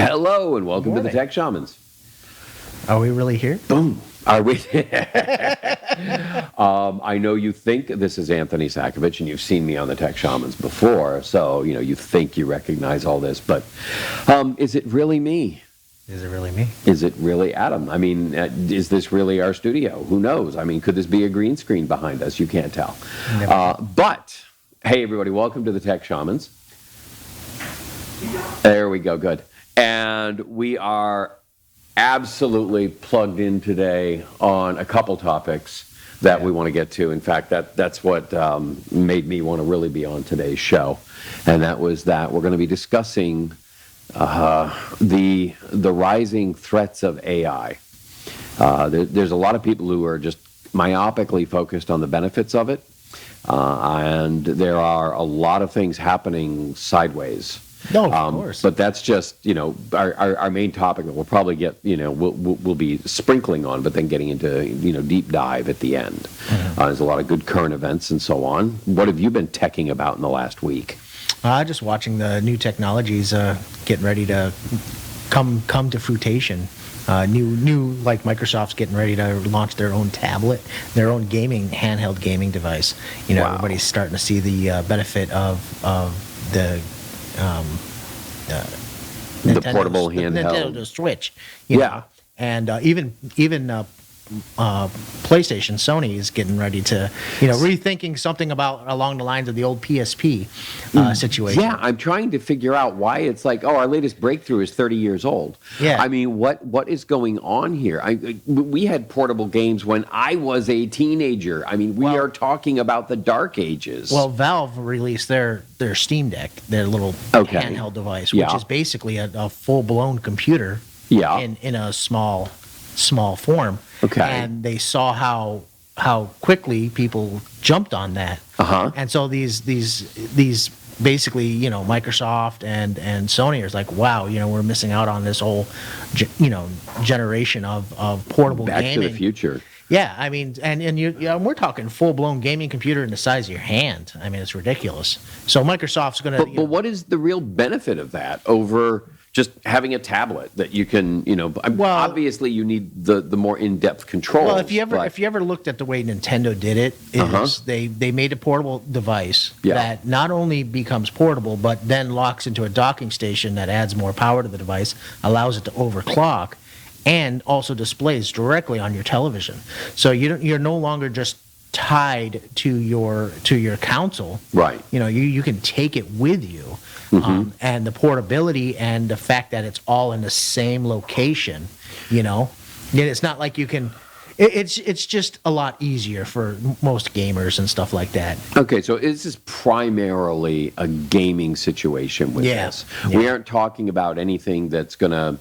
Hello and welcome to the Tech Shamans. Are we really here? Boom. Are we? I know you think this is Anthony Sakovich, and you've seen me on the Tech Shamans before, so you think you recognize all this. But is it really me? Is it really me? Is it really Adam? I mean, is this really our studio? Who knows? I mean, could this be a green screen behind us? You can't tell. But hey, everybody, welcome to the Tech Shamans. There we go. Good. And we are absolutely plugged in today on a couple topics that we want to get to. In fact, that's what made me want to really be on today's show. And that was that we're going to be discussing the rising threats of AI. There's a lot of people who are just myopically focused on the benefits of it. And there are a lot of things happening sideways. No, of course. But that's just, our main topic that we'll probably get, we'll be sprinkling on, but then getting into, deep dive at the end. Mm-hmm. There's a lot of good current events and so on. What have you been teching about in the last week? Just watching the new technologies getting ready to come to fruition. New like Microsoft's getting ready to launch their own tablet, their own handheld gaming device. Wow. Everybody's starting to see the benefit of the portable handheld Nintendo Switch. You know? And even PlayStation, Sony is getting ready to, rethinking something along the lines of the old PSP situation. Yeah, I'm trying to figure out why it's like, our latest breakthrough is 30 years old. Yeah. I mean, what is going on here? We had portable games when I was a teenager. I mean, we are talking about the dark ages. Well, Valve released their Steam Deck, their little handheld device, which is basically a full-blown computer in a small form. Okay. And they saw how quickly people jumped on that. Uh-huh. And so these basically, Microsoft and Sony is like, wow, we're missing out on this whole generation of portable gaming. Back to the future. Yeah, I mean, and we're talking full-blown gaming computer in the size of your hand. I mean, it's ridiculous. So Microsoft's going to... But what is the real benefit of that over just having a tablet that you can, obviously you need the more in-depth controls. Well, if you ever looked at the way Nintendo did it, they made a portable device that not only becomes portable, but then locks into a docking station that adds more power to the device, allows it to overclock, and also displays directly on your television. So you're no longer just tied to your console. Right. You can take it with you. Mm-hmm. And the portability and the fact that it's all in the same location, it's not like you can. It's just a lot easier for most gamers and stuff like that. Okay, so this is primarily a gaming situation with this. Yeah. We aren't talking about anything that's going to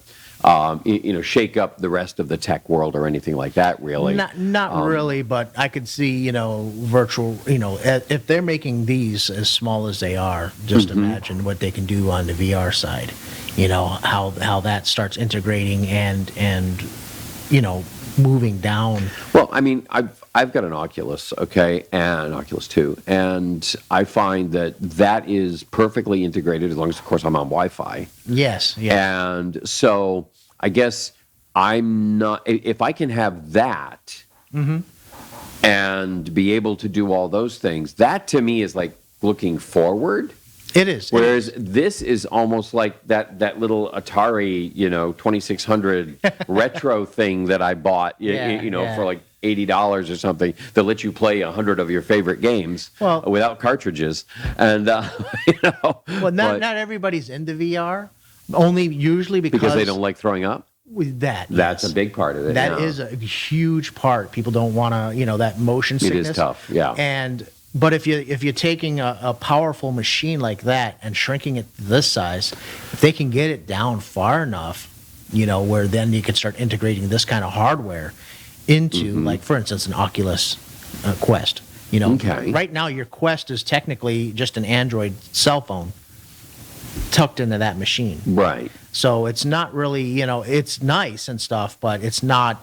shake up the rest of the tech world or anything like that, really. Not really, but I could see, virtual, if they're making these as small as they are, just imagine what they can do on the VR side. How that starts integrating and moving down. Well, I mean, I've got an Oculus, and an Oculus 2, and I find that is perfectly integrated as long as, of course, I'm on Wi-Fi. Yes. Yeah. And so I guess I'm not, if I can have that and be able to do all those things, that to me is like looking forward. It is. Whereas this is almost like that little Atari, 2600 retro thing that I bought, for like $80 or something that lets you play 100 of your favorite games without cartridges. And, Well, not everybody's into VR, only usually because they don't like throwing up? With that. That's a big part of it. That is a huge part. People don't want to, that motion sickness. It is tough, yeah. But if you're taking a powerful machine like that and shrinking it to this size, if they can get it down far enough, where then you can start integrating this kind of hardware into, like, for instance, an Oculus Quest. Right now your Quest is technically just an Android cell phone tucked into that machine. Right. So it's not really, it's nice and stuff, but it's not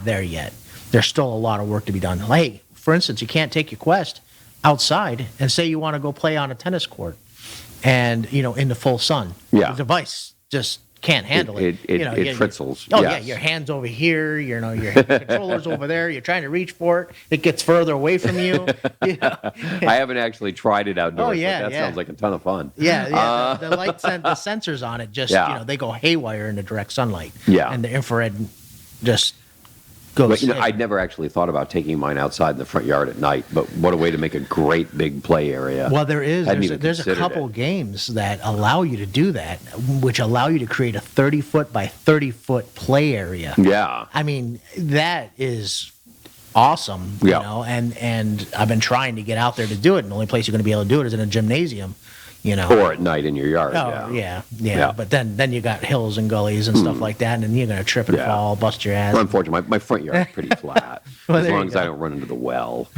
there yet. There's still a lot of work to be done. Hey, for instance, you can't take your Quest outside and say you want to go play on a tennis court and, in the full sun. Yeah. The device just can't handle it. It You know, fritzles. Oh yes. yeah, your hand's over here. You know, your controller's over there. You're trying to reach for it. It gets further away from you. You know? I haven't actually tried it outdoors. Oh, yeah, but that yeah. sounds like a ton of fun. Yeah, the light the sensors on it just they go haywire in the direct sunlight. Yeah. And the infrared just goes. But I'd never actually thought about taking mine outside in the front yard at night. But what a way to make a great big play area. Well, there's a considered couple it. games that allow you to do that, which allow you to create a 30-foot by 30-foot play area. Yeah. I mean, that is awesome, Yeah. you know, and I've been trying to get out there to do it, and the only place you're going to be able to do it is in a gymnasium, you know. Or at night in your yard. Oh, Yeah. yeah. But then you got hills and gullies and stuff like that, and then you're going to trip and Yeah. fall, bust your ass. Well, unfortunately, my front yard's pretty flat. Well, as there long you as go. I don't run into the well.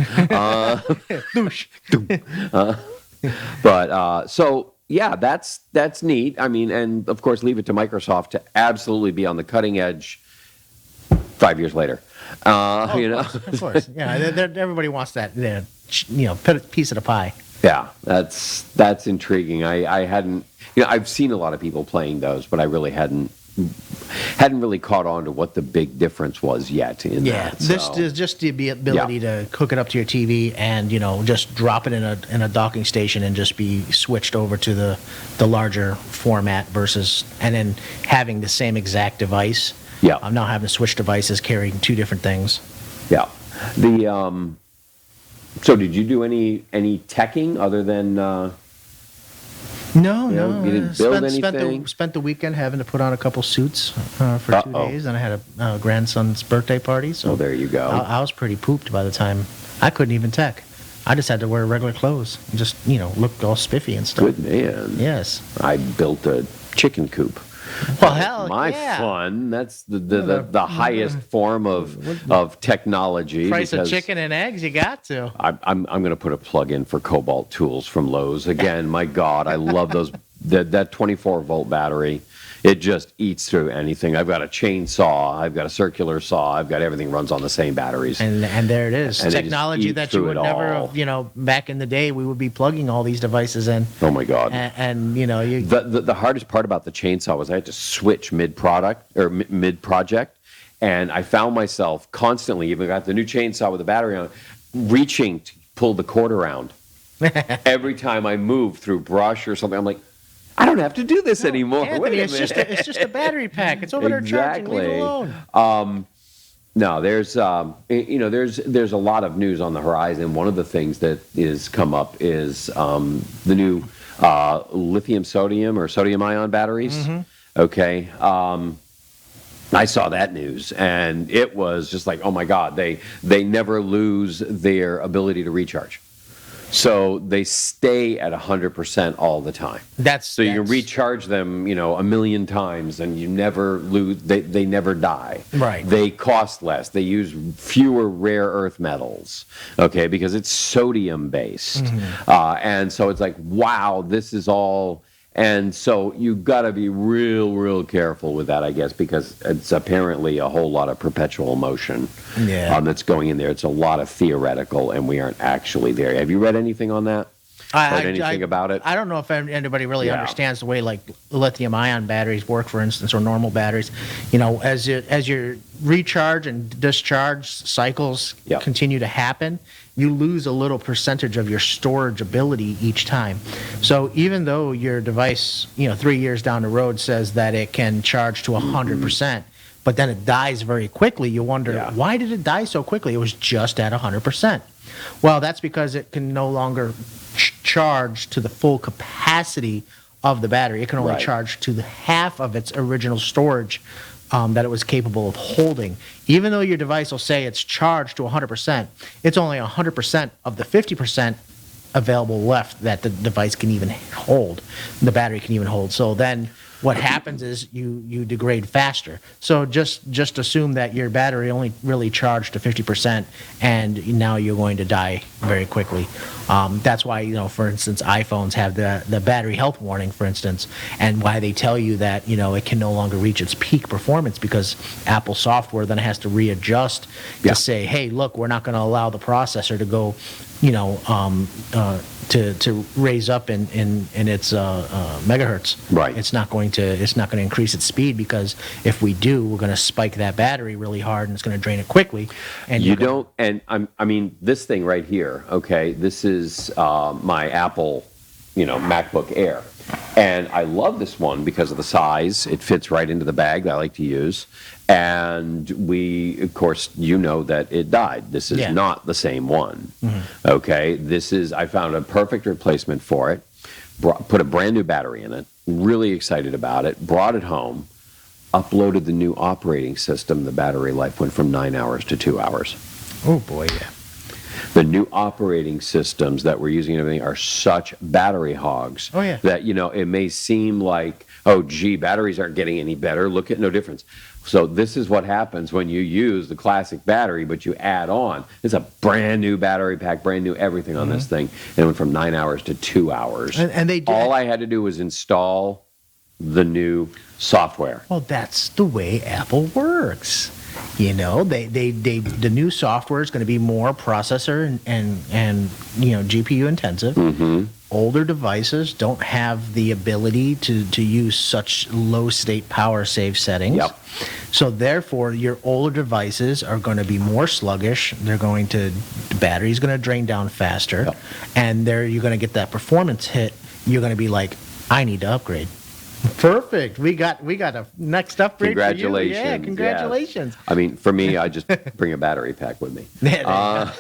But so yeah, that's neat. I mean, and of course, leave it to Microsoft to absolutely be on the cutting edge 5 years later. You know, Of course. Yeah, everybody wants that, piece of the pie. yeah, that's intriguing. I hadn't, I've seen a lot of people playing those, but I really hadn't really caught on to what the big difference was yet in Yeah, that. this so. is just the ability to hook it up to your TV and just drop it in a docking station and just be switched over to the larger format versus and then having the same exact device. Yeah. I'm now having to switch devices carrying two different things. Yeah. So did you do any teching other than No, you didn't build anything? Spent the weekend having to put on a couple suits for 2 days, and I had a grandson's birthday party. So Oh, there you go. I was pretty pooped by the time I couldn't even tech. I just had to wear regular clothes and just look all spiffy and stuff. Good man. Yes. I built a chicken coop. Well, hell My yeah. fun. That's the highest form of technology. Price of because chicken and eggs, you got to. I'm going to put a plug in for Cobalt Tools from Lowe's again. My God, I love those. That 24-volt battery. It just eats through anything. I've got a chainsaw. I've got a circular saw. I've got everything runs on the same batteries. And there it is. And they just Technology eat that you through would it never all. have, back in the day, we would be plugging all these devices in. Oh my God. And The hardest part about the chainsaw was I had to switch mid-project, and I found myself constantly, even got the new chainsaw with the battery on, reaching to pull the cord around. Every time I moved through brush or something, I'm like, I don't have to do this anymore. Anthony, Wait a it's minute. just a battery pack. It's over there charging. Leave it alone. No, there's there's a lot of news on the horizon. One of the things that is come up is the new lithium sodium or sodium ion batteries. Mm-hmm. Okay. I saw that news and it was just like, oh my God, they never lose their ability to recharge. So they stay at 100% all the time. So you can recharge them, a million times, and you never lose. They never die. Right. They cost less. They use fewer rare earth metals. Okay, because it's sodium based, and so it's like, wow, this is all. And so you've got to be real careful with that, I guess, because it's apparently a whole lot of perpetual motion that's going in there. It's a lot of theoretical, and we aren't actually there. Have you read anything on that? Heard anything about it? I don't know if anybody really understands the way like lithium-ion batteries work, for instance, or normal batteries. As your recharge and discharge cycles continue to happen, you lose a little percentage of your storage ability each time. So even though your device, 3 years down the road says that it can charge to 100%, but then it dies very quickly, you wonder, why did it die so quickly? It was just at 100%. Well, that's because it can no longer charge to the full capacity of the battery. It can only charge to the half of its original storage that it was capable of holding. Even though your device will say it's charged to 100%, it's only 100% of the 50% available left that the device can even hold, the battery can even hold. So then what happens is you degrade faster. So just assume that your battery only really charged to 50%, and now you're going to die very quickly. That's why, for instance, iPhones have the battery health warning, for instance, and why they tell you that, it can no longer reach its peak performance, because Apple software then has to readjust to say, hey, look, we're not going to allow the processor to go, to raise up in its megahertz. Right. It's not going it's not going to increase its speed, because if we do, we're going to spike that battery really hard and it's going to drain it quickly. And You don't, and I mean, this thing right here, okay, this is my Apple, MacBook Air. And I love this one because of the size. It fits right into the bag that I like to use. And of course, that it died. This is not the same one. Okay, I found a perfect replacement for it. Put a brand new battery in it. Really excited about it. Brought it home. Uploaded the new operating system. The battery life went from 9 hours to 2 hours. Oh boy, yeah. The new operating systems that we're using and everything are such battery hogs that, it may seem like, oh, gee, batteries aren't getting any better. Look at no difference. So this is what happens when you use the classic battery, but you add on. It's a brand new battery pack, brand new everything on this thing. And it went from 9 hours to 2 hours. And they did. All I had to do was install the new software. Well, that's the way Apple works. The new software is going to be more processor and GPU intensive. Older devices don't have the ability to use such low state power save settings. So therefore, your older devices are going to be more sluggish. The battery's going to drain down faster, and you're going to get that performance hit. You're going to be like, I need to upgrade. Perfect. We got a next upgrade. Congratulations. For you. Yeah, congratulations. Yeah. I mean, for me, I just bring a battery pack with me. I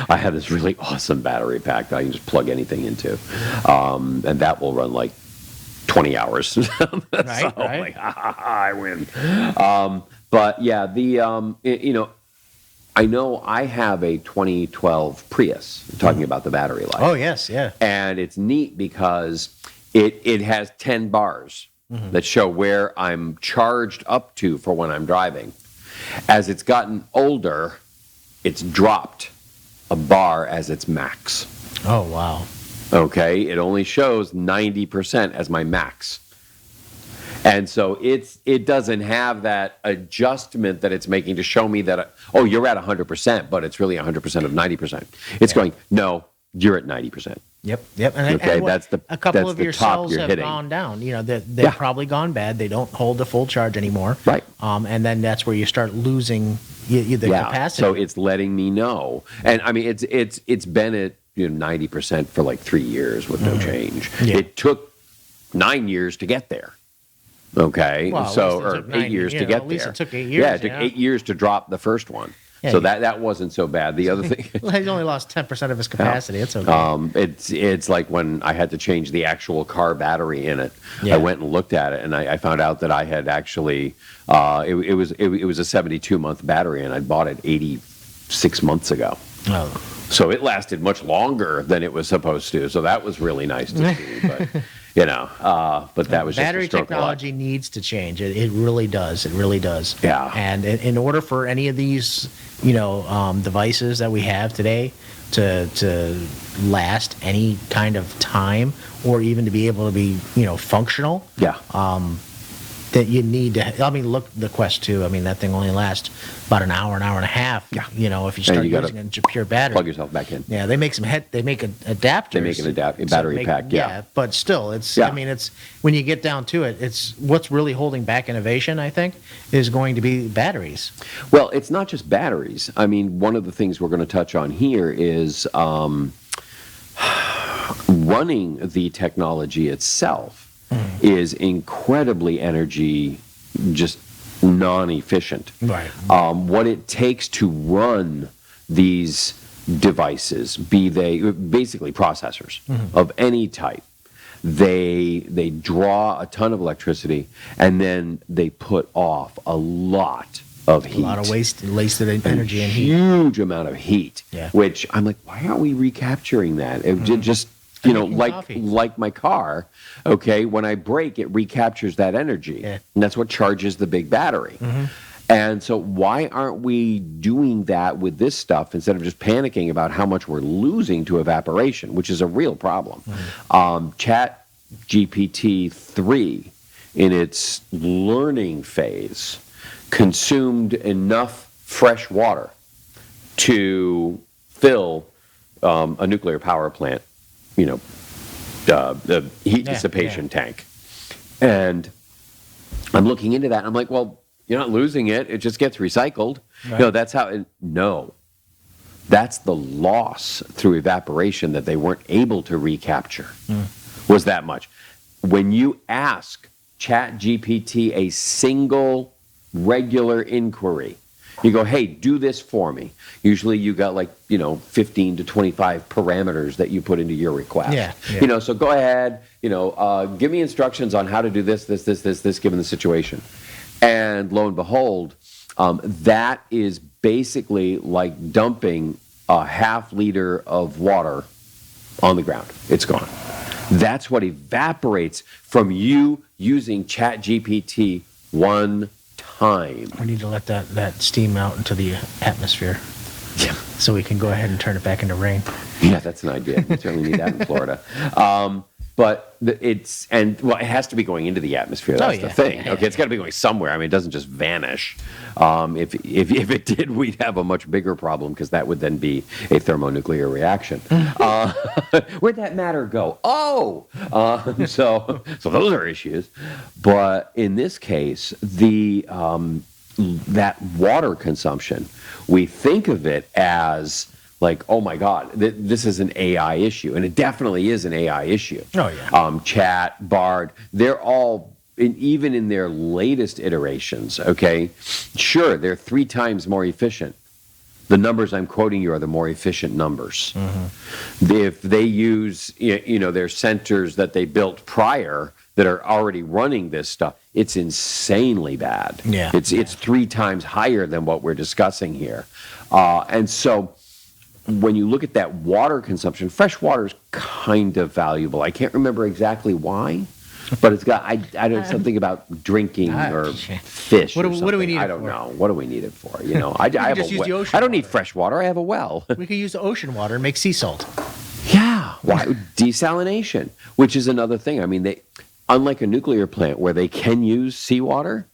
have this really awesome battery pack that I can just plug anything into, and that will run like 20 hours. Right. I'm like, I win. But yeah, I know I have a 2012 Prius, talking about the battery life. Oh, yes, yeah. And it's neat because it has 10 bars that show where I'm charged up to for when I'm driving. As it's gotten older, it's dropped a bar as its max. Oh, wow. Okay, it only shows 90% as my max. And so it doesn't have that adjustment that it's making to show me that, you're at 100%, but it's really 100% of 90%. It's going, no, you're at 90%. Yep. And that's a couple that's of the your top cells you're have hitting. gone down. They've probably gone bad. They don't hold the full charge anymore. Right. And then that's where you start losing the capacity. So it's letting me know. And I mean, it's been at 90% for like 3 years with no change. Yeah. It took 9 years to get there. Okay, well, or 8 years to get there. At least it took 8 years. Yeah, it took 8 years to drop the first one. Yeah, So that wasn't so bad. The other thing, He only lost 10% of his capacity. It's okay. it's like when I had to change the actual car battery in it. Yeah. I went and looked at it, and I found out that I had actually it was a 72-month battery, and I bought it 86 months ago. Oh. So it lasted much longer than it was supposed to. So that was really nice to see. But but that was battery just a stroke technology needs to change. It really does. It really does. Yeah. And in order for any of these, devices that we have today to last any kind of time, or even to be able to be, functional. Yeah. That you need to. I mean, look, the Quest 2. I mean, that thing only lasts about an hour and a half. Yeah. If you start you gotta using it in pure battery. Plug yourself back in. Yeah, they make adapters. They make a battery pack. Yeah. But still, it's. Yeah. I mean, it's when you get down to it, it's what's really holding back innovation. I think is going to be batteries. Well, it's not just batteries. I mean, one of the things we're going to touch on here is running the technology itself is incredibly energy just non-efficient. Right. What it takes to run these devices, be they basically processors of any type, they draw a ton of electricity, and then they put off a lot of heat. A lot of wasted energy and heat. Huge amount of heat. Yeah. Which I'm like, why aren't we recapturing that? It just like my car, okay, when I brake, it recaptures that energy. Yeah. And that's what charges the big battery. And so why aren't we doing that with this stuff instead of just panicking about how much we're losing to evaporation, which is a real problem? Chat GPT 3, in its learning phase, consumed enough fresh water to fill a nuclear power plant, heat dissipation tank. And I'm looking into that, and I'm like, well, you're not losing it. It just gets recycled. Right. No, that's how no. That's the loss through evaporation that they weren't able to recapture was that much. When you ask ChatGPT a single regular inquiry, you go, hey, do this for me. Usually you got 15 to 25 parameters that you put into your request. Yeah. So go ahead, give me instructions on how to do this, given the situation. And lo and behold, that is basically like dumping a half liter of water on the ground. It's gone. That's what evaporates from you using ChatGPT one time. We need to let that steam out into the atmosphere. Yeah. So we can go ahead and turn it back into rain. Yeah, that's an idea. We certainly need that in Florida. But it has to be going into the atmosphere. That's the thing. It's got to be going somewhere. I mean, it doesn't just vanish. If it did, we'd have a much bigger problem because that would then be a thermonuclear reaction. Where'd that matter go? Oh, so those are issues. But in this case, that water consumption, we think of it as like, oh my God, this is an AI issue. And it definitely is an AI issue. Oh, yeah. Chat, Bard, they're all, even in their latest iterations, okay? Sure, they're 3 times more efficient. The numbers I'm quoting you are the more efficient numbers. Mm-hmm. If they use, their centers that they built prior that are already running this stuff, it's insanely bad. Yeah. It's 3 times higher than what we're discussing here. And so when you look at that water consumption, fresh water is kind of valuable. I can't remember exactly why, but it's got I don't know, something about drinking or fish. What do we need it for? I don't know. What do we need it for? I have just a use the well. ocean I don't need water. fresh water. I have a well. We could use the ocean water and make sea salt. Yeah. Why desalination? Which is another thing. I mean, unlike a nuclear plant where they can use seawater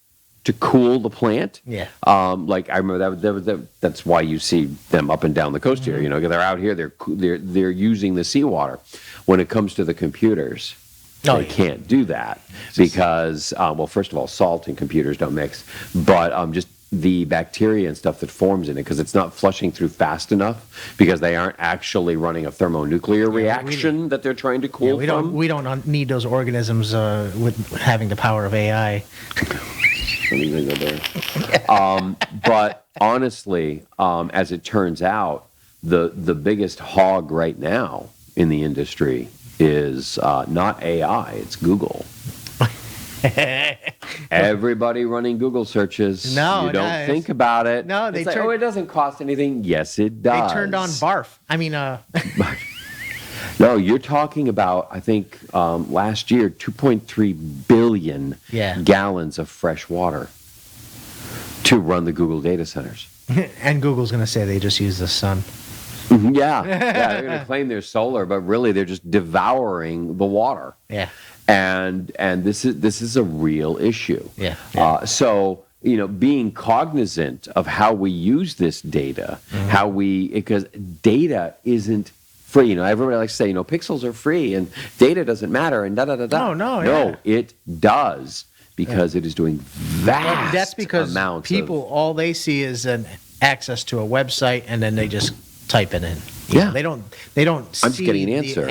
to cool the plant. Yeah. Like I remember that's why you see them up and down the coast here. They're out here. They're using the seawater. When it comes to the computers, they can't do that because first of all, salt and computers don't mix, but just the bacteria and stuff that forms in it because it's not flushing through fast enough because they aren't actually running a thermonuclear reaction that they're trying to cool from. We don't need those organisms with having the power of AI. But honestly, as it turns out, the biggest hog right now in the industry is not AI, it's Google. Everybody running Google searches. No, you don't think about it. No, it's like, it doesn't cost anything. Yes, it does. They turned on barf. I mean, No, you're talking about, I think, last year, 2.3 billion gallons of fresh water to run the Google data centers. And Google's going to say they just use the sun. Yeah, they're going to claim they're solar, but really they're just devouring the water. Yeah. And this is a real issue. Yeah. So being cognizant of how we use this data, because data isn't free. Everybody likes to say, pixels are free and data doesn't matter and da-da-da-da. No, it does because it is doing vast That's because amounts people, all they see is an access to a website and then they just type it in. They don't I'm see getting an answer.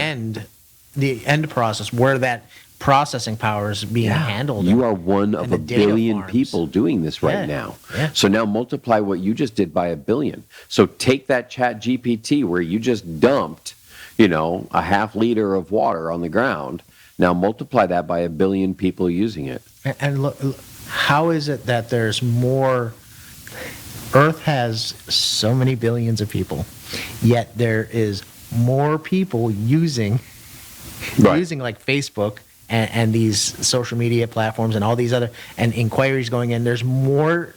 the end process where that processing power is being handled. You are one of the a billion farms. people doing this right now. Yeah. So now multiply what you just did by 1 billion. So take that Chat GPT where you just dumped, a half liter of water on the ground. Now multiply that by 1 billion people using it. And look, how is it that there's more? Earth has so many billions of people, yet there is more people using like Facebook and these social media platforms and all these other and inquiries going in. There's more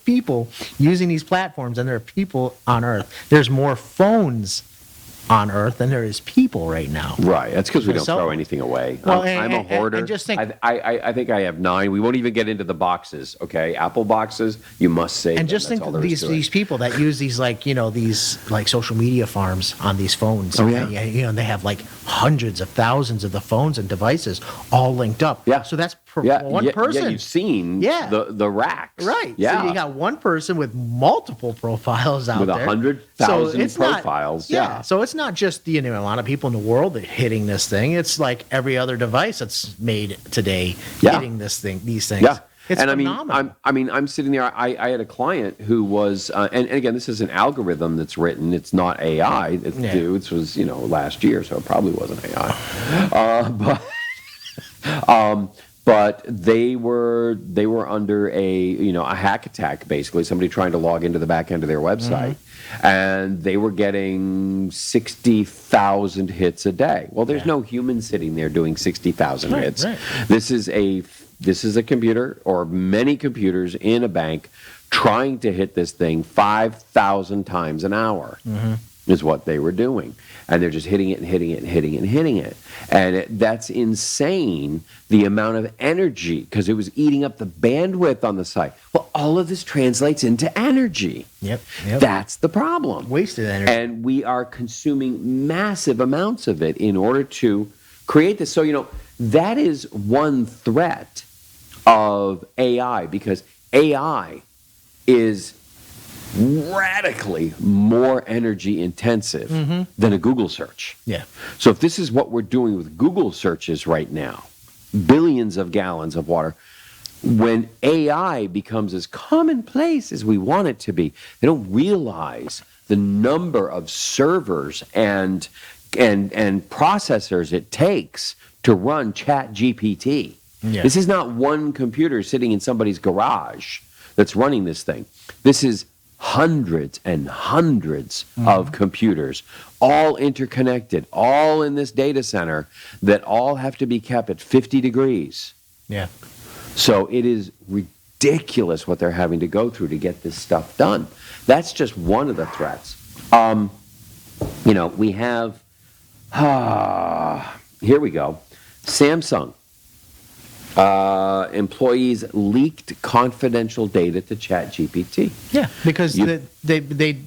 people using these platforms than there are people on Earth. There's more phones on Earth than there is people right now. Right. That's because we don't So- throw anything away. Well, I'm a and hoarder. just think- I think I have 9. We won't even get into the boxes. Okay, Apple boxes. You must save. And them. just That's think all there is to it. these people that use these these like social media farms on these phones. Oh, yeah. And they have like hundreds of thousands of the phones and devices all linked up. Yeah. So that's Yeah, one yeah, person. Yeah, you've seen Yeah. the racks. Right. Yeah. So you got one person with multiple profiles out With there. 100,000 So it's not- profiles. Yeah. So it's not just the amount of people in the world that hitting this thing. It's like every other device that's made today Yeah. hitting these things. Yeah. It's and phenomenal. I'm sitting there. I had a client who was, and again, this is an algorithm that's written. It's not AI. This was last year, so it probably wasn't AI. But they were under a hack attack, basically somebody trying to log into the back end of their website, and they were getting 60,000 hits a day. Well, there's no human sitting there doing 60,000 hits. Right. This is a computer or many computers in a bank trying to hit this thing 5,000 times an hour. Is what they were doing. And they're just hitting it and hitting it and hitting it and hitting it. And that's insane, the amount of energy, because it was eating up the bandwidth on the site. Well, all of this translates into energy. Yep. That's the problem. Wasted energy. And we are consuming massive amounts of it in order to create this. So, that is one threat of AI, because AI is radically more energy intensive than a Google search. Yeah. So if this is what we're doing with Google searches right now, billions of gallons of water, when AI becomes as commonplace as we want it to be, they don't realize the number of servers and processors it takes to run ChatGPT. Yeah. This is not one computer sitting in somebody's garage that's running this thing. This is hundreds and hundreds of computers, all interconnected, all in this data center, that all have to be kept at 50 degrees. Yeah. So it is ridiculous what they're having to go through to get this stuff done. That's just one of the threats. We have, here we go, Samsung. Employees leaked confidential data to ChatGPT. Yeah, because they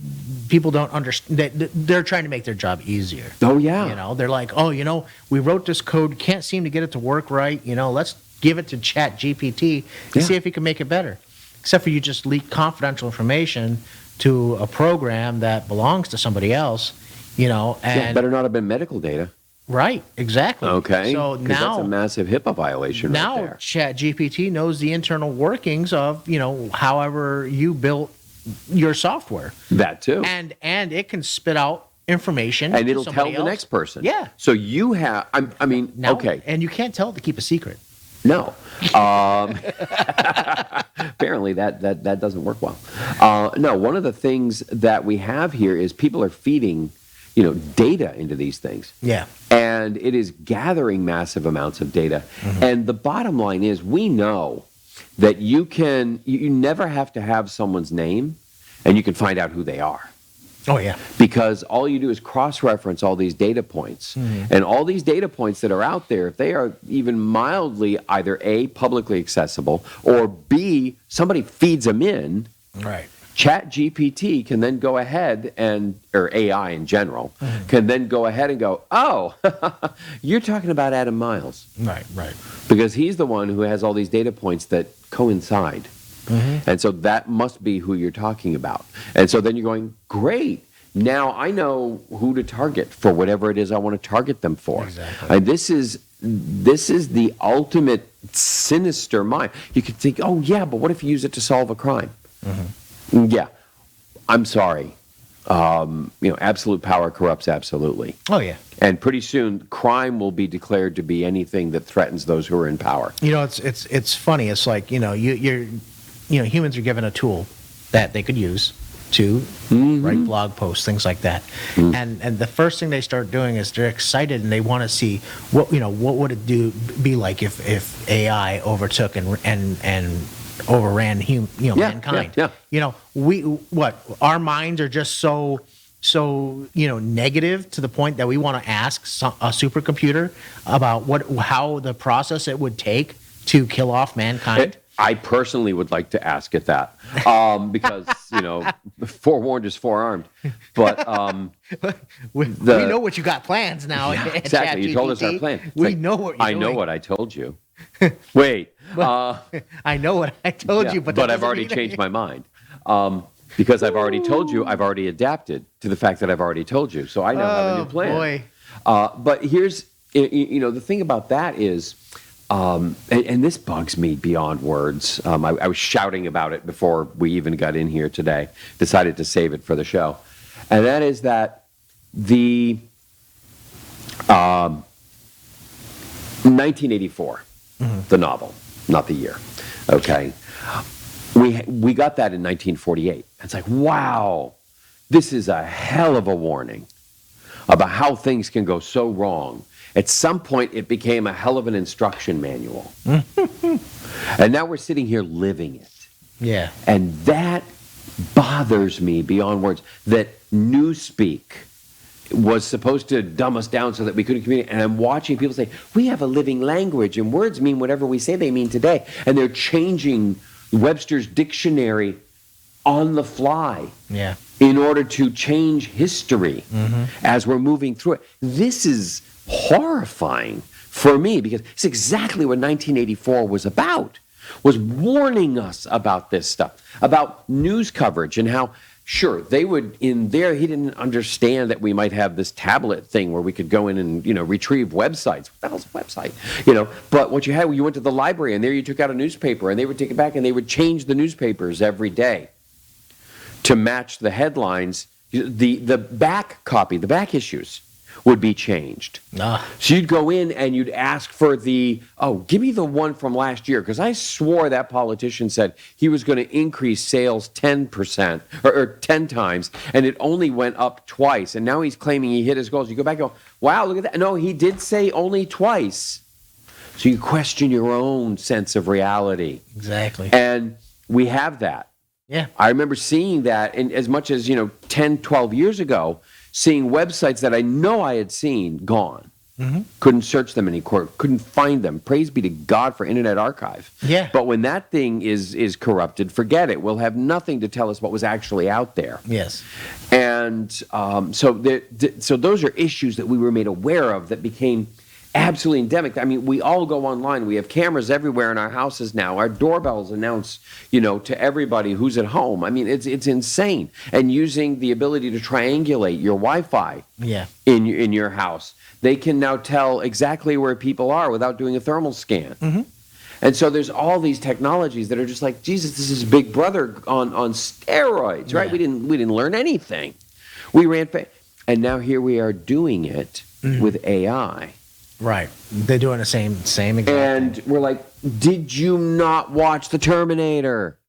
people don't understand. They're trying to make their job easier. Oh yeah. They're like, we wrote this code, can't seem to get it to work right. Let's give it to ChatGPT to see if he can make it better. Except for you just leak confidential information to a program that belongs to somebody else. And Better not have been medical data. Right, exactly. Okay. So 'Cause now that's a massive HIPAA violation right there. ChatGPT knows the internal workings of, however you built your software. That too. And it can spit out information. And to it'll tell somebody the else. next person. Yeah. So you have, Now, okay. And you can't tell it to keep a secret. No. Apparently that doesn't work well. No, one of the things that we have here is people are feeding, data into these things. Yeah. And it is gathering massive amounts of data. And the bottom line is, we know that you never have to have someone's name and you can find out who they are. Oh, yeah. Because all you do is cross-reference all these data points. And all these data points that are out there, if they are even mildly either A, publicly accessible, or B, somebody feeds them in, Right. ChatGPT can then go ahead or AI in general, can then go ahead and go, oh, you're talking about Adam Miles. Right. Because he's the one who has all these data points that coincide. And so that must be who you're talking about. And so then you're going, great. Now I know who to target for whatever it is I want to target them for. Exactly. And this is the ultimate sinister mind. You could think, oh yeah, but what if you use it to solve a crime? Yeah, I'm sorry. Absolute power corrupts absolutely. Oh, yeah. And pretty soon, crime will be declared to be anything that threatens those who are in power. It's funny. It's like, humans are given a tool that they could use to write blog posts, things like that. And the first thing they start doing is they're excited and they want to see what would it be like if AI overtook and overran mankind. Yeah. Our minds are just so so negative to the point that we want to ask a supercomputer about how the process it would take to kill off mankind? I personally would like to ask it that, because forewarned is forearmed. But we know what you got plans now. yeah, exactly. You told us our plan. We know what you're doing. I know what I told you. Wait. I know what I told you, but I've already changed my mind. Because I've already told you, I've already adapted to the fact that I've already told you. So I now have a new plan. Boy. But here's, the thing about that is, and this bugs me beyond words. I was shouting about it before we even got in here today, decided to save it for the show. And that is that the 1984, the novel, not the year, okay? We got that in 1948. It's like, wow, this is a hell of a warning about how things can go so wrong. At some point, it became a hell of an instruction manual. And now we're sitting here living it. Yeah. And that bothers me beyond words, that Newspeak was supposed to dumb us down so that we couldn't communicate. And I'm watching people say, we have a living language, and words mean whatever we say they mean today. And they're changing Webster's dictionary on the fly, in order to change history as we're moving through it. This is horrifying for me, because it's exactly what 1984 was about, was warning us about this stuff, about news coverage, and how, sure, they would, he didn't understand that we might have this tablet thing where we could go in and, retrieve websites. What the hell's a website? But what you went to the library, and there you took out a newspaper, and they would take it back, and they would change the newspapers every day to match the headlines. The back copy, the back issues would be changed. So you'd go in and you'd ask for give me the one from last year, because I swore that politician said he was going to increase sales 10% or 10 times, and it only went up twice, and now he's claiming he hit his goals. You go back and go, wow, look at that. No, he did say only twice. So you question your own sense of reality. Exactly. And we have that. Yeah. I remember seeing that in as much as, 10, 12 years ago, seeing websites that I know I had seen gone. Couldn't search them anymore, couldn't find them. Praise be to God for Internet Archive. Yeah. But when that thing is corrupted, forget it. We'll have nothing to tell us what was actually out there. Yes. And so those are issues that we were made aware of that became absolutely endemic. I mean, we all go online. We have cameras everywhere in our houses now. Our doorbells announce, to everybody who's at home. I mean, it's insane. And using the ability to triangulate your Wi-Fi in your house, they can now tell exactly where people are without doing a thermal scan. And so there's all these technologies that are just like, Jesus, this is Big Brother on steroids, right? We didn't learn anything. We ran and now here we are doing it with AI. Right. They're doing the same exact and thing. We're like, did you not watch The Terminator?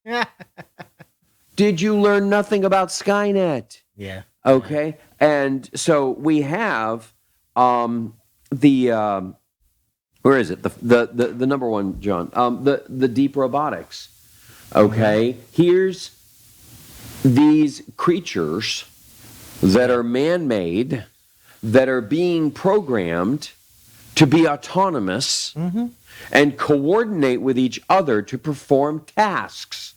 Did you learn nothing about Skynet? Yeah. Okay. And so we have where is it? The number one, John, the deep robotics. Okay. Here's these creatures that are man-made, that are being programmed to be autonomous and coordinate with each other to perform tasks.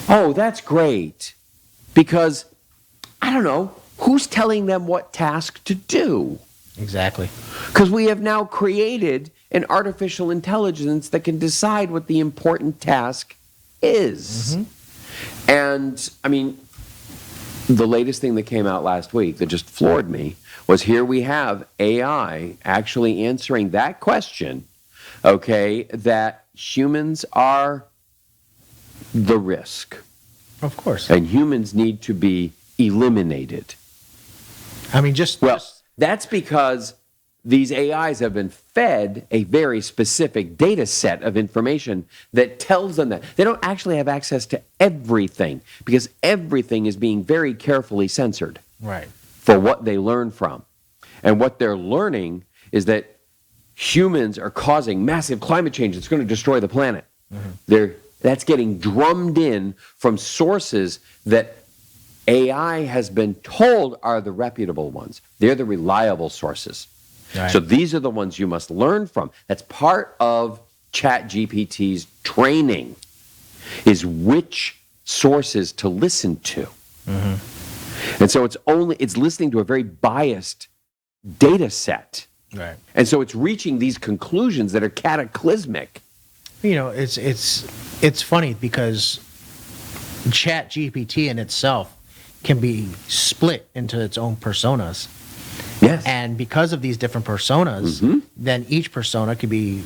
Oh, that's great. Because, I don't know, who's telling them what task to do? Exactly. Because we have now created an artificial intelligence that can decide what the important task is. And, I mean, the latest thing that came out last week that just floored me was here we have AI actually answering that question, okay, that humans are the risk. Of course. And humans need to be eliminated. I mean, that's because these AIs have been fed a very specific data set of information that tells them that. They don't actually have access to everything, because everything is being very carefully censored. Right. For what they learn from. And what they're learning is that humans are causing massive climate change that's going to destroy the planet. That's getting drummed in from sources that AI has been told are the reputable ones. They're the reliable sources. Right. So these are the ones you must learn from. That's part of ChatGPT's training, is which sources to listen to. Mm-hmm. And so it's listening to a very biased data set. Right. And so it's reaching these conclusions that are cataclysmic. You know, it's funny because ChatGPT in itself can be split into its own personas. Yes. And because of these different personas, Mm-hmm. then each persona could be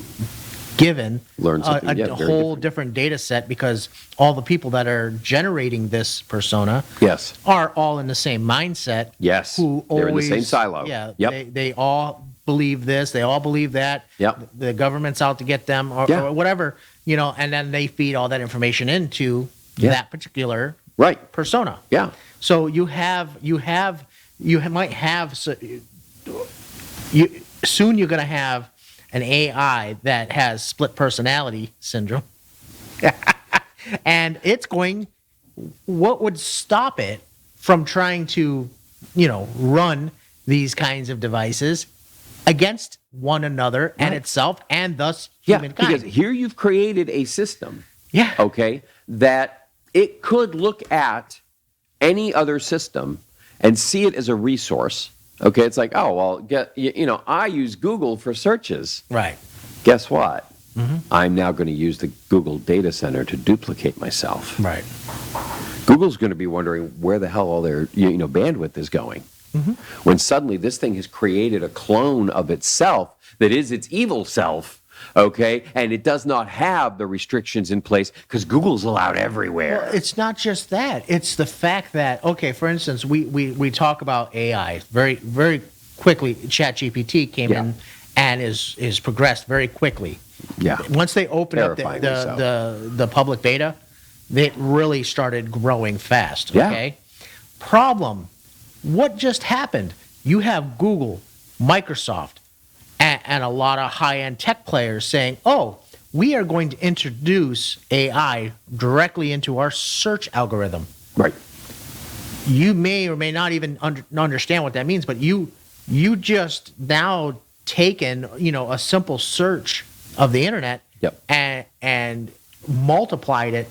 given Learn a something, yeah, very whole different data set, because all the people that are generating this persona Yes. are all in the same mindset. Yes. Who They're in the always, same silo. Yeah. Yep. They all believe this. They all believe that. Yep. The government's out to get them, or, Yeah. or whatever, you know, and then they feed all that information into Yeah. that particular Right. persona. Yeah. So you might have, soon you're going to have an AI that has split personality syndrome. And what would stop it from trying to, run these kinds of devices against one another and Right. itself, and thus Yeah. humankind? Because here you've created a system, Yeah. okay, that it could look at any other system and see it as a resource. Okay, it's like, oh, well, I use Google for searches. Right. Guess what? Mm-hmm. I'm now going to use the Google data center to duplicate myself. Right. Google's going to be wondering where the hell all their bandwidth is going. Mm-hmm. When suddenly this thing has created a clone of itself that is its evil self, okay, and it does not have the restrictions in place because Google's allowed everywhere. Well, it's not just that. It's the fact that, okay, for instance, we talk about AI very, very quickly. ChatGPT came Yeah. in and is progressed very quickly. Yeah. Once they opened up Terrifyingly so. the public beta, it really started growing fast. Yeah. Okay. Problem. What just happened? You have Google, Microsoft, and a lot of high-end tech players saying, oh, we are going to introduce AI directly into our search algorithm. Right. You may or may not even understand what that means, but you just now taken, a simple search of the internet. Yep. and multiplied it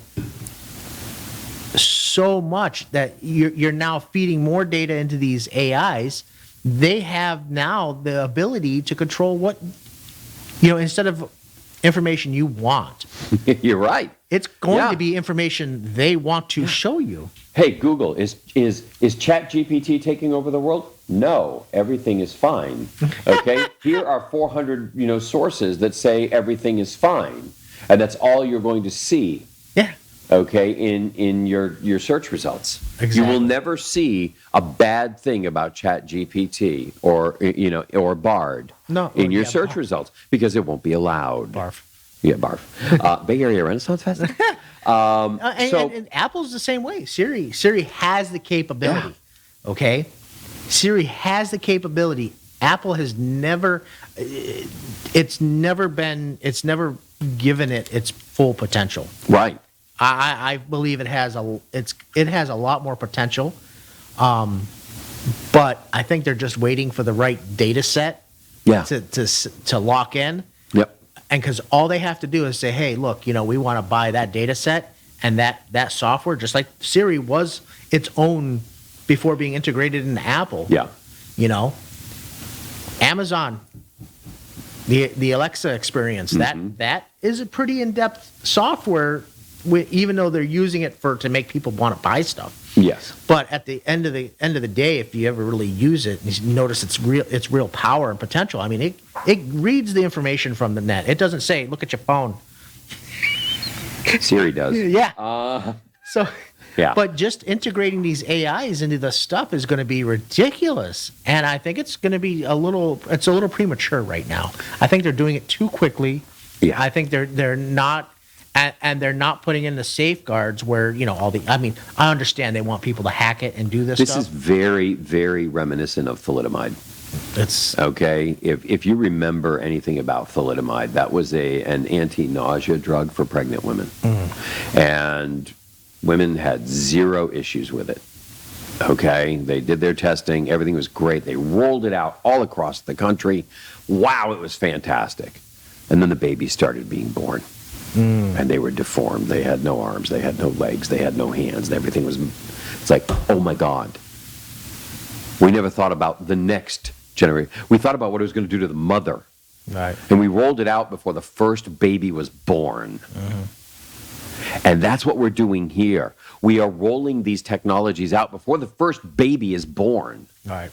so much that you're now feeding more data into these AIs. They have now the ability to control what, instead of information you want, You're right. it's going Yeah. to be information they want to show you. Hey, Google, is ChatGPT taking over the world? No, everything is fine. Okay? Here are 400, sources that say everything is fine. And that's all you're going to see, Yeah. okay, in your search results. You Exactly. will never see a bad thing about ChatGPT or Bard No, in your yeah, search results because it won't be allowed. Barf. Yeah, barf. Bay Area Renaissance Festival. And Apple's the same way. Siri has the capability. Okay, Siri has the capability. Apple has never. It's never given it its full potential. Right. I believe it has a lot more potential. But I think they're just waiting for the right data set. Yeah. To lock in. Yep. And because all they have to do is say, hey, look, we want to buy that data set and that software, just like Siri was its own before being integrated into Apple. Yeah. Amazon, the Alexa experience, that is a pretty in-depth software, even though they're using it to make people want to buy stuff. Yes. But at the end of the day, if you ever really use it, you notice its real power and potential. I mean, it reads the information from the net. It doesn't say, look at your phone. Siri does. Yeah. So, Yeah. But just integrating these AIs into the stuff is going to be ridiculous, and I think it's going to be a little premature right now. I think they're doing it too quickly. Yeah. I think they're not. And they're not putting in the safeguards where, I understand they want people to hack it and do this This stuff. is very, very reminiscent of thalidomide. It's Okay, if you remember anything about thalidomide, that was an anti-nausea drug for pregnant women, and women had zero issues with it. Okay, they did their testing. Everything was great. They rolled it out all across the country. Wow, it was fantastic. And then the babies started being born. And they were deformed. They had no arms. They had no legs. They had no hands. Everything was, it's like, oh my God. We never thought about the next generation. We thought about what it was going to do to the mother. Right. And we rolled it out before the first baby was born. And that's what we're doing here. We are rolling these technologies out before the first baby is born. Right.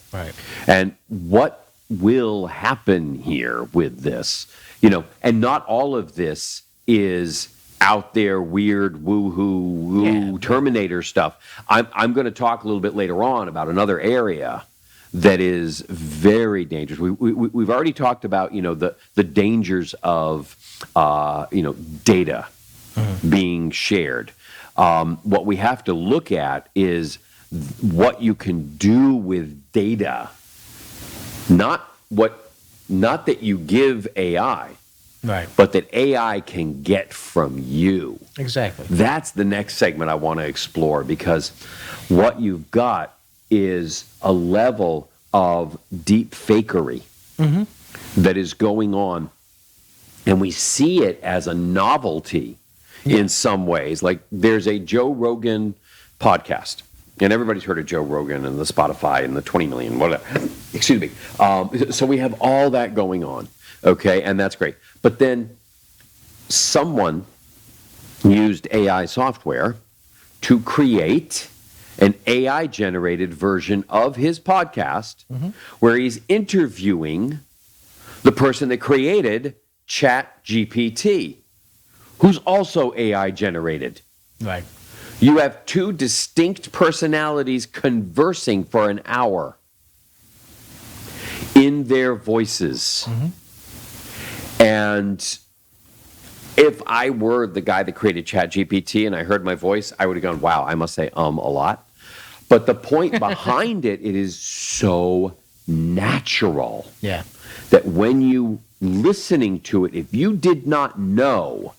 And what will happen here with this? You know, and not all of this is out there weird woo-hoo Terminator stuff. I'm going to talk a little bit later on about another area that is very dangerous. We've already talked about, you know, the dangers of data being shared. What we have to look at is what you can do with data, not that you give AI, Right. but that AI can get from you. Exactly. That's the next segment I want to explore, because what you've got is a level of deep fakery that is going on, and we see it as a novelty in some ways. Like, there's a Joe Rogan podcast, and everybody's heard of Joe Rogan and the Spotify and the 20 million, whatever. Excuse me. So we have all that going on, okay, and that's great. But then someone used AI software to create an AI-generated version of his podcast where he's interviewing the person that created ChatGPT, who's also AI-generated. Right. You have two distinct personalities conversing for an hour in their voices. And if I were the guy that created ChatGPT and I heard my voice, I would have gone, wow, I must say a lot. But the point behind it is so natural. Yeah. That when you listening to it, if you did not know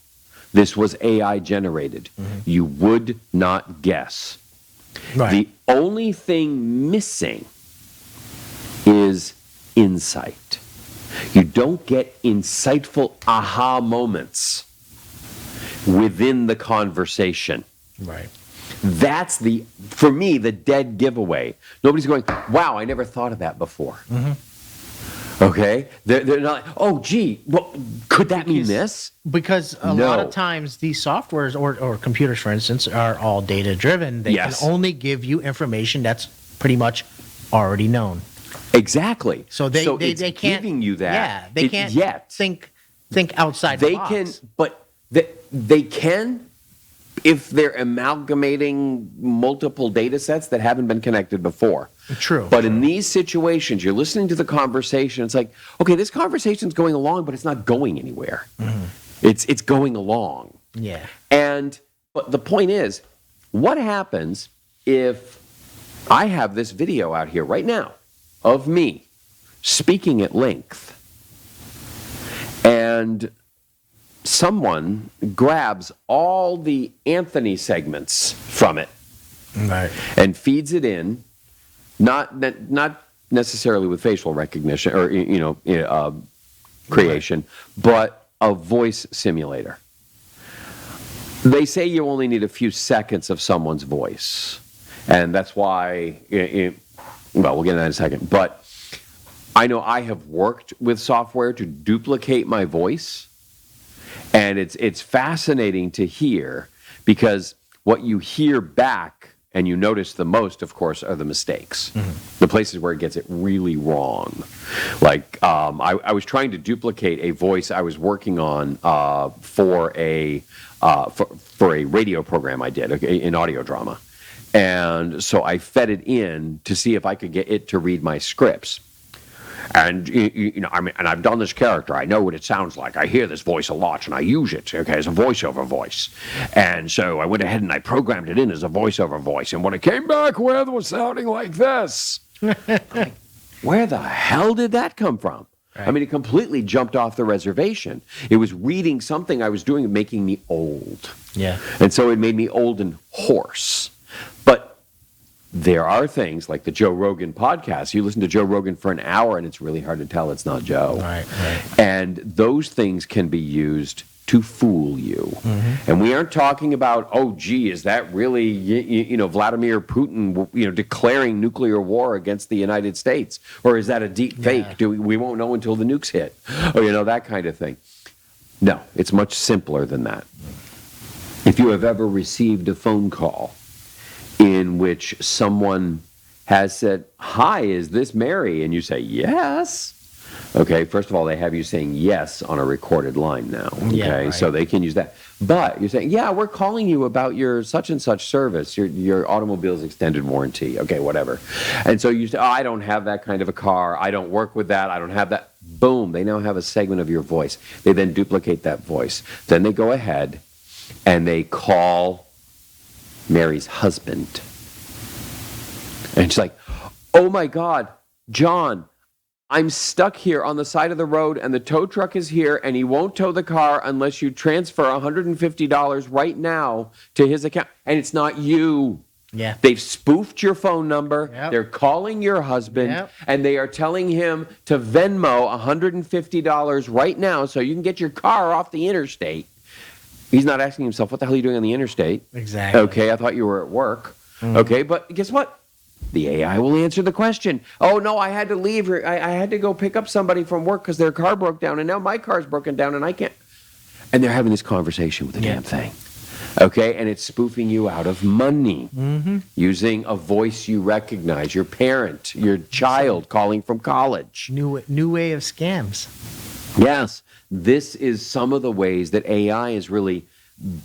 this was AI generated, you would not guess. Right. The only thing missing is insight. You don't get insightful aha moments within the conversation. Right. That's for me, the dead giveaway. Nobody's going, wow, I never thought of that before. Okay? They're not like, oh, gee, well, could that mean this? Because a lot of times these softwares or computers, for instance, are all data driven. They can only give you information that's pretty much already known. Exactly. So they can't giving you that. Yeah, they can't yet. think outside the box. They can, but they can if they're amalgamating multiple data sets that haven't been connected before. True. But in these situations, you're listening to the conversation. It's like, okay, this conversation's going along, but it's not going anywhere. It's going along. Yeah. But the point is, what happens if I have this video out here right now of me speaking at length, and someone grabs all the Anthony segments from it, Right. and feeds it in, not necessarily with facial recognition or creation, but a voice simulator. They say you only need a few seconds of someone's voice, and that's why. Well, we'll get into that in a second. But I know I have worked with software to duplicate my voice, and it's fascinating to hear, because what you hear back and you notice the most, of course, are the mistakes, the places where it gets it really wrong. Like I was trying to duplicate a voice I was working on for a radio program I did, an audio drama. And so I fed it in to see if I could get it to read my scripts. And and I've done this character. I know what it sounds like. I hear this voice a lot, and I use it, okay, as a voiceover voice. And so I went ahead and I programmed it in as a voiceover voice. And what it came back with was sounding like this. Like, where the hell did that come from? Right. I mean, it completely jumped off the reservation. It was reading something I was doing, making me old. Yeah. And so it made me old and hoarse. But there are things like the Joe Rogan podcast. You listen to Joe Rogan for an hour and it's really hard to tell it's not Joe. Right. And those things can be used to fool you. And we aren't talking about, oh, gee, is that really, Vladimir Putin, declaring nuclear war against the United States? Or is that a deep fake? We won't know until the nukes hit. Or, that kind of thing. No, it's much simpler than that. If you have ever received a phone call in which someone has said, hi, is this Mary? And you say, yes. Okay, first of all, they have you saying yes on a recorded line now. Okay, Yeah, right. So they can use that. But you're saying, yeah, we're calling you about your such and such service, your automobile's extended warranty. Okay, whatever. And so you say, oh, I don't have that kind of a car. I don't work with that. I don't have that. Boom, they now have a segment of your voice. They then duplicate that voice. Then they go ahead and they call Mary's husband. And she's like, oh my God, John, I'm stuck here on the side of the road and the tow truck is here and he won't tow the car unless you transfer $150 right now to his account. And it's not you. Yeah. They've spoofed your phone number. Yep. They're calling your husband Yep. and they are telling him to Venmo $150 right now so you can get your car off the interstate. He's not asking himself, what the hell are you doing on the interstate? Exactly. Okay, I thought you were at work. Okay, but guess what? The AI will answer the question. Oh, no, I had to leave. I had to go pick up somebody from work because their car broke down, and now my car's broken down, and I can't. And they're having this conversation with the damn thing. Okay, and it's spoofing you out of money using a voice you recognize, your parent, your child calling from college. New way of scams. Yes, this is some of the ways that AI is really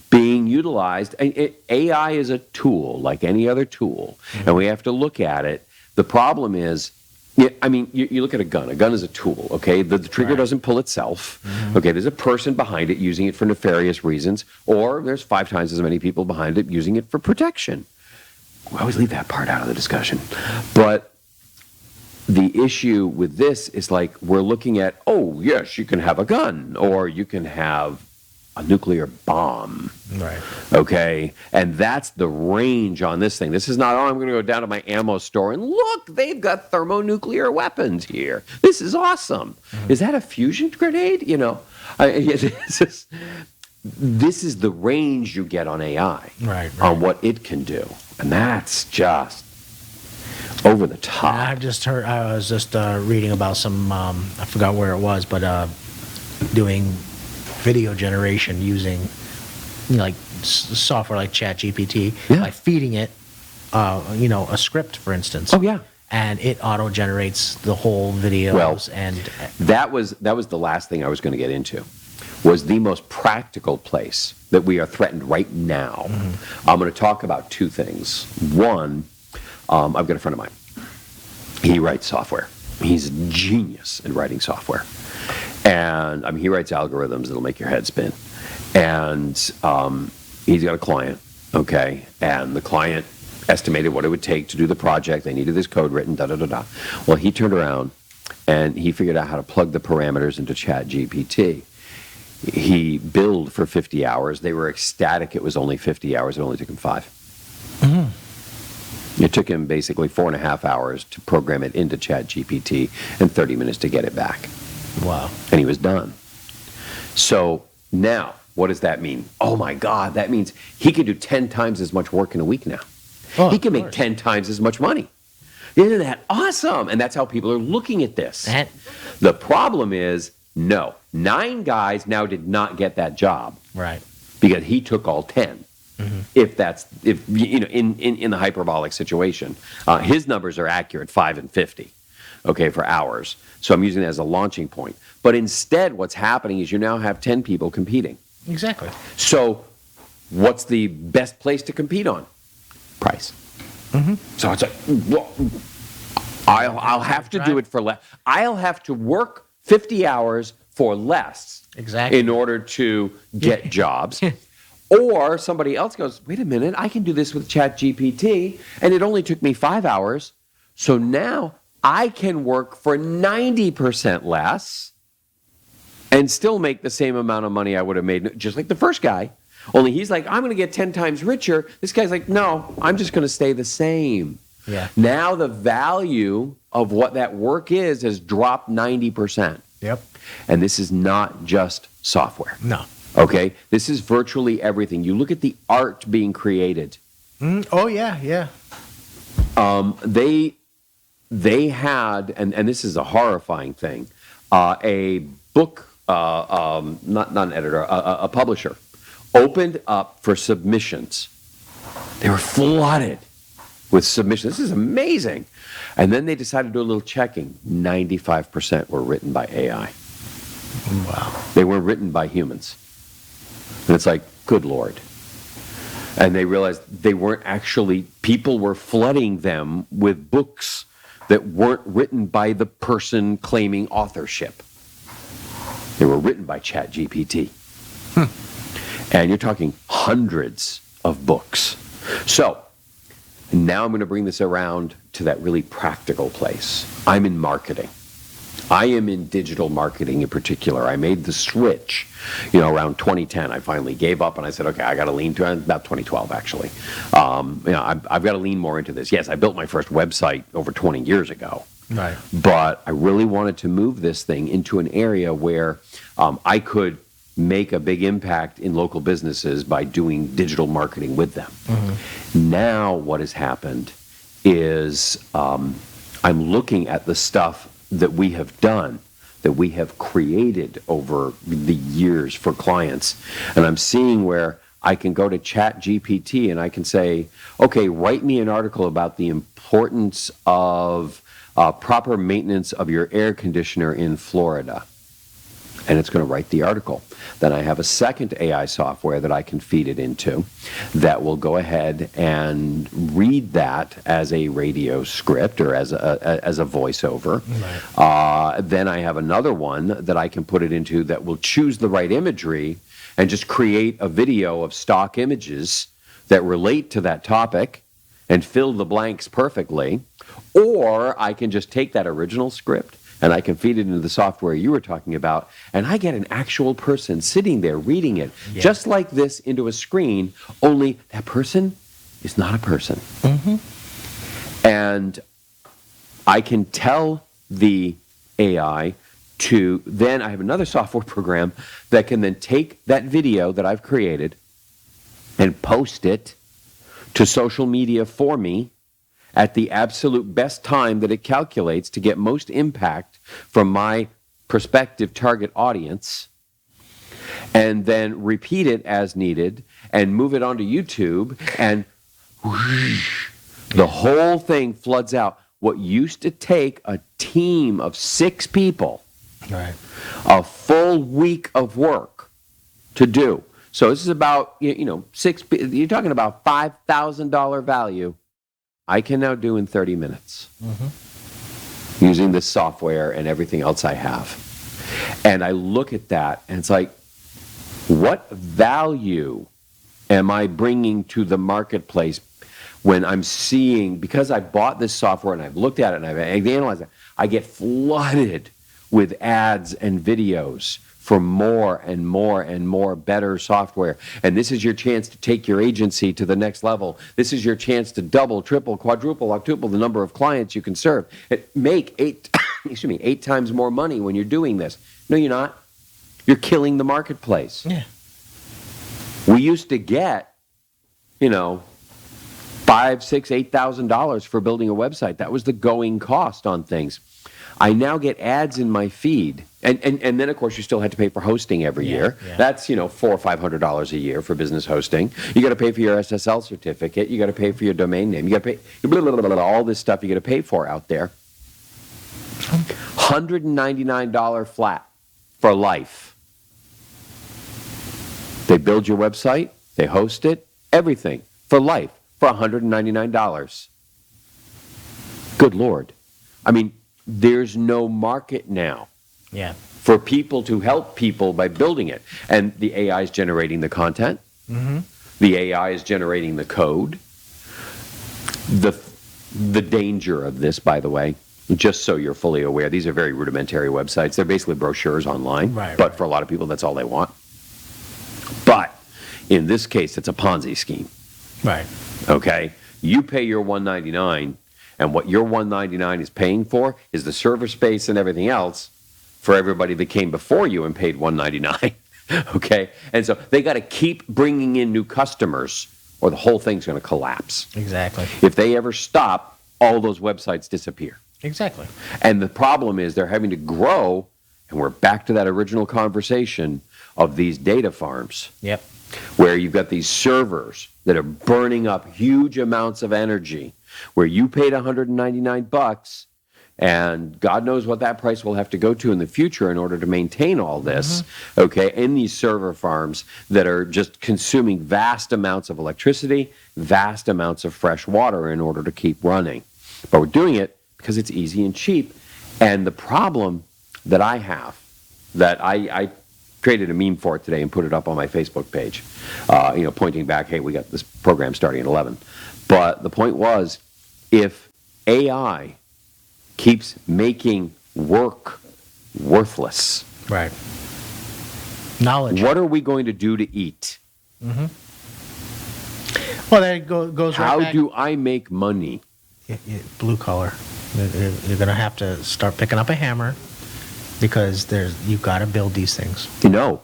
being utilized. AI is a tool like any other tool, and we have to look at it. The problem is, you look at a gun. A gun is a tool, okay? The trigger doesn't pull itself, okay? There's a person behind it using it for nefarious reasons, or there's 5 times as many people behind it using it for protection. We always leave that part out of the discussion. But the issue with this is like we're looking at, oh, yes, you can have a gun, or you can have a nuclear bomb. Right. Okay? And that's the range on this thing. This is not, oh, I'm going to go down to my ammo store and look, they've got thermonuclear weapons here. This is awesome. Is that a fusion grenade? This is the range you get on AI. Right. On what it can do. And that's just over the top. I was just reading about some, I forgot where it was, but doing video generation using software like ChatGPT, by feeding it a script, for instance. Oh yeah. And it auto generates the whole videos. Well, and that was the last thing I was going to get into. Was the most practical place that we are threatened right now. I'm going to talk about 2 things. One, I've got a friend of mine. He writes software. He's a genius in writing software. And he writes algorithms that'll make your head spin. And he's got a client, okay? And the client estimated what it would take to do the project. They needed this code written, da-da-da-da. Well, he turned around and he figured out how to plug the parameters into ChatGPT. He billed for 50 hours. They were ecstatic it was only 50 hours. It only took him 5. It took him basically 4.5 hours to program it into ChatGPT and 30 minutes to get it back. wow. And he was done. So now, what does that mean? Oh my God, that means he could do 10 times as much work in a week now. Oh, he can of make course. 10 times as much money. Isn't that awesome? And that's how people are looking at this. The problem is, no, 9 guys now did not get that job. Right. Because he took all 10. If in the hyperbolic situation, his numbers are accurate, 5 and 50, okay, for hours. So I'm using that as a launching point. But instead, what's happening is you now have 10 people competing. Exactly. So what's the best place to compete on? Price. So it's like, well, I'll have to do it for less. I'll have to work 50 hours for less. Exactly. In order to get jobs. Or somebody else goes, wait a minute, I can do this with ChatGPT, and it only took me 5 hours. So now I can work for 90% less and still make the same amount of money I would have made, just like the first guy. Only he's like, I'm going to get 10 times richer. This guy's like, no, I'm just going to stay the same. Yeah. Now the value of what that work is has dropped 90%. Yep. And this is not just software. No. Okay? This is virtually everything. You look at the art being created. Oh, yeah, yeah. They had, and this is a horrifying thing, a book, not an editor, a publisher, opened up for submissions. They were flooded with submissions. This is amazing. And then they decided to do a little checking. 95% were written by AI. Wow. They weren't written by humans. And it's like, good Lord. And they realized they weren't actually, people were flooding them with books that weren't written by the person claiming authorship. They were written by ChatGPT. And you're talking hundreds of books. So now I'm going to bring this around to that really practical place. I'm in marketing. I am in digital marketing in particular. I made the switch, around 2010. I finally gave up and I said, okay, I got to lean to about 2012 actually. I've got to lean more into this. Yes, I built my first website over 20 years ago. Right. But I really wanted to move this thing into an area where I could make a big impact in local businesses by doing digital marketing with them. Now what has happened is I'm looking at the stuff that we have done, that we have created over the years for clients, and I'm seeing where I can go to ChatGPT and I can say, okay, write me an article about the importance of proper maintenance of your air conditioner in Florida. And it's going to write the article. Then I have a second AI software that I can feed it into that will go ahead and read that as a radio script or as a voiceover. Right. Then I have another one that I can put it into that will choose the right imagery and just create a video of stock images that relate to that topic and fill the blanks perfectly. Or I can just take that original script and I can feed it into the software you were talking about, and I get an actual person sitting there reading it, just like this into a screen, only that person is not a person. And I can tell the AI to, then I have another software program that can then take that video that I've created and post it to social media for me at the absolute best time that it calculates to get most impact from my prospective target audience, and then repeat it as needed and move it onto YouTube, and whoosh, the whole thing floods out. What used to take a team of 6 people, Right. a full week of work to do. So this is about, six, you're talking about $5,000 value. I can now do in 30 minutes using this software and everything else I have. And I look at that and it's like, what value am I bringing to the marketplace when I'm seeing, because I bought this software and I've looked at it and I've analyzed it, I get flooded with ads and videos for more and more and more better software. And this is your chance to take your agency to the next level. This is your chance to double, triple, quadruple, octuple the number of clients you can serve. Make 8 times more money when you're doing this. No, you're not. You're killing the marketplace. Yeah. We used to get, $5,000, $6,000, $8,000 for building a website. That was the going cost on things. I now get ads in my feed. And then, of course, you still had to pay for hosting every year. Yeah. That's, $400 or $500 a year for business hosting. You got to pay for your SSL certificate. You got to pay for your domain name. You got to pay all this stuff you got to pay for out there. $199 flat for life. They build your website. They host it. Everything for life for $199. Good Lord. I mean, there's no market now for people to help people by building it. And the AI is generating the content. The AI is generating the code. The danger of this, by the way, just so you're fully aware, these are very rudimentary websites. They're basically brochures online. But for a lot of people, that's all they want. But in this case, it's a Ponzi scheme. Right. Okay? You pay your $199. And what your $199 is paying for is the server space and everything else for everybody that came before you and paid $199. Okay? And so they got to keep bringing in new customers or the whole thing's going to collapse. Exactly. If they ever stop, all those websites disappear. Exactly. And the problem is they're having to grow, and we're back to that original conversation of these data farms. Yep. Where you've got these servers that are burning up huge amounts of energy, where you paid $199, and God knows what that price will have to go to in the future in order to maintain all this, okay, in these server farms that are just consuming vast amounts of electricity, vast amounts of fresh water in order to keep running. But we're doing it because it's easy and cheap. And the problem that I have, that I created a meme for it today and put it up on my Facebook page, pointing back, hey, we got this program starting at 11. But the point was, if AI keeps making work worthless, right? Knowledge. What are we going to do to eat? Mm-hmm. Well, that goes right How back. do I make money? Blue collar. You're going to have to start picking up a hammer because you've got to build these things. No,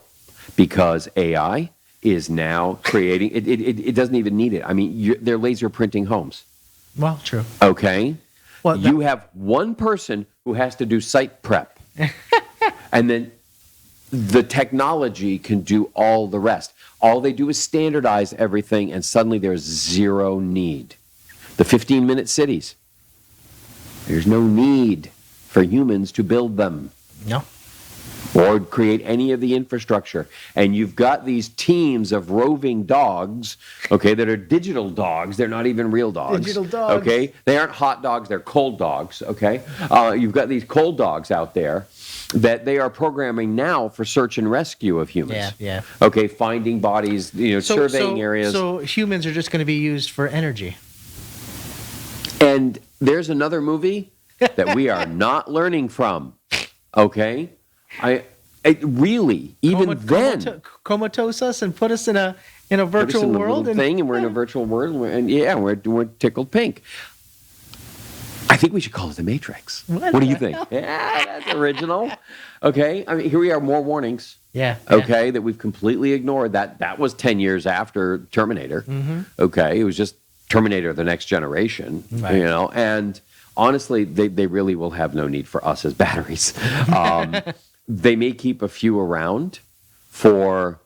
because AI is now creating, it doesn't even need it. I mean, they're laser printing homes. Well, true. Okay? Well, you have one person who has to do site prep. And then the technology can do all the rest. All they do is standardize everything, and suddenly there's zero need. The 15-minute cities. There's no need for humans to build them. No. Or create any of the infrastructure. And you've got these teams of roving dogs, okay, that are digital dogs. They're not even real dogs. Digital dogs. Okay? They aren't hot dogs, they're cold dogs, okay? You've got these cold dogs out there that they are programming now for search and rescue of humans. Yeah. Okay, finding bodies, surveying areas. So humans are just going to be used for energy. And there's another movie that we are not learning from, okay? Really, even then, comatose us and put us in a virtual world and we're in a virtual world, and we're tickled pink. I think we should call it the Matrix. What do you think? Yeah, that's original. Okay, I mean, here we are, more warnings. Yeah. Okay, that we've completely ignored. That was 10 years after Terminator. Mm-hmm. Okay, it was just Terminator: The Next Generation. Right. And honestly, they really will have no need for us as batteries. They may keep a few around to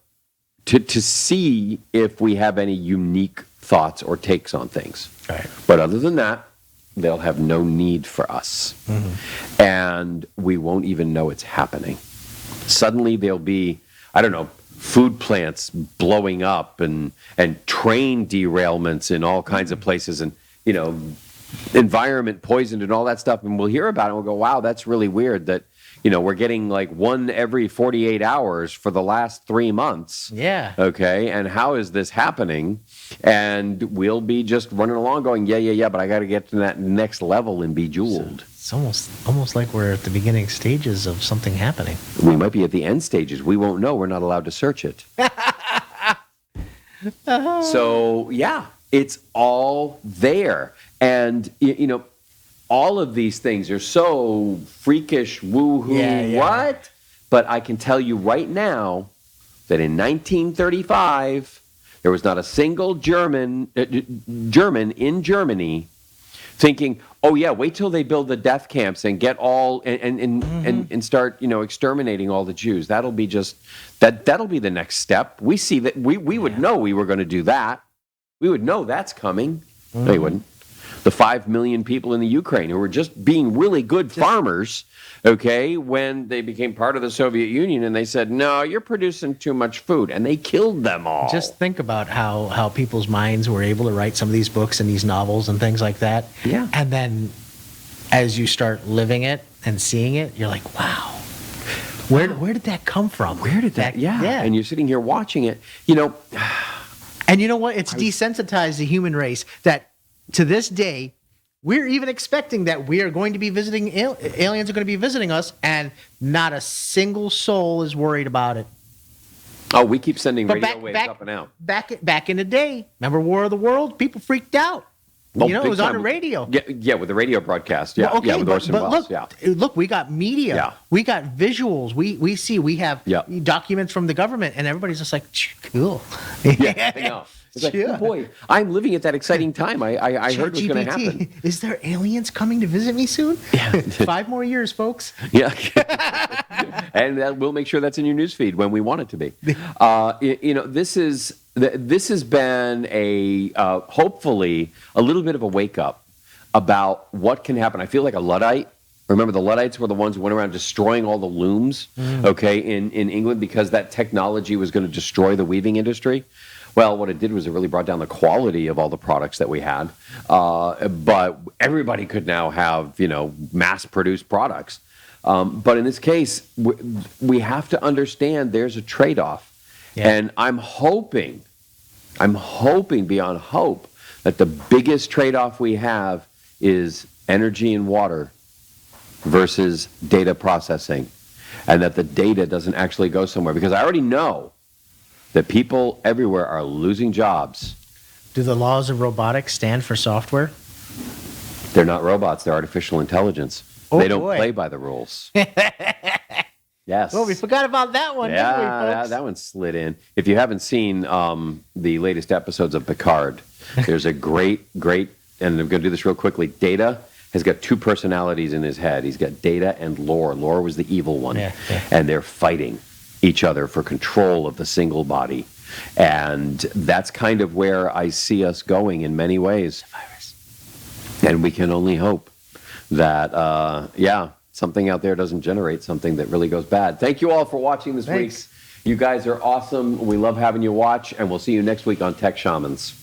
see if we have any unique thoughts or takes on things. Right. But other than that, they'll have no need for us. Mm-hmm. And we won't even know it's happening. Suddenly there'll be, I don't know, food plants blowing up and train derailments in all kinds of places, and, environment poisoned and all that stuff. And we'll hear about it and we'll go, wow, that's really weird that, we're getting like one every 48 hours for the last 3 months. Yeah. Okay. And how is this happening? And we'll be just running along going, yeah, but I got to get to that next level and be jeweled. So it's almost like we're at the beginning stages of something happening. We might be at the end stages. We won't know. We're not allowed to search it. So, yeah, it's all there. And, all of these things are so freakish, woo-hoo, what? But I can tell you right now that in 1935, there was not a single German in Germany thinking, oh yeah, wait till they build the death camps and get all and start exterminating all the Jews. That'll be that'll be the next step. We see that we would know we were going to do that. We would know that's coming. No, you wouldn't. The 5 million people in the Ukraine who were just being really good farmers, okay, when they became part of the Soviet Union, and they said, no, you're producing too much food, and they killed them all. Just think about how people's minds were able to write some of these books and these novels and things like that. Yeah. And then as you start living it and seeing it, you're like, wow, where did that come from? Where did that, yeah. And you're sitting here watching it, And you know what? It's desensitized the human race that to this day, we're even expecting that we are going to be visiting, aliens are going to be visiting us, and not a single soul is worried about it. Oh, we keep sending radio waves up and out. Back in the day, remember War of the World? People freaked out. Well, You know, it big was on time. the radio. Yeah, with the radio broadcast. Yeah, Well, okay, yeah, with Orson but Welles. look, Yeah. look, we got media. Yeah. We got visuals. We have Yeah. documents from the government, and everybody's just like, cool. Yeah, I know. It's like, Yeah. oh boy, I'm living at that exciting time. I heard what's going to ChatGPT, happen. is there aliens coming to visit me soon? Yeah. 5 more years, folks. Yeah. And we'll make sure that's in your newsfeed when we want it to be. This has been a hopefully a little bit of a wake up about what can happen. I feel like a Luddite. Remember, the Luddites were the ones who went around destroying all the looms, okay, in England because that technology was going to destroy the weaving industry. Well, what it did was it really brought down the quality of all the products that we had. But everybody could now have, mass-produced products. But in this case, we have to understand there's a trade-off. Yeah. And I'm hoping beyond hope that the biggest trade-off we have is energy and water versus data processing, and that the data doesn't actually go somewhere. Because I already know that people everywhere are losing jobs. Do the laws of robotics stand for software? They're not robots, they're artificial intelligence. Oh, they don't boy. play by the rules. Yes. Well, we forgot about that one, didn't we, folks? that one slid in. If you haven't seen the latest episodes of Picard, there's a great, and I'm going to do this real quickly. Data has got 2 personalities in his head. He's got Data and Lore. Lore was the evil one. Yeah. And they're fighting each other for control of the single body. And that's kind of where I see us going in many ways. And we can only hope that, something out there doesn't generate something that really goes bad. Thank you all for watching this week. You guys are awesome. We love having you watch, and we'll see you next week on Tech Shamans.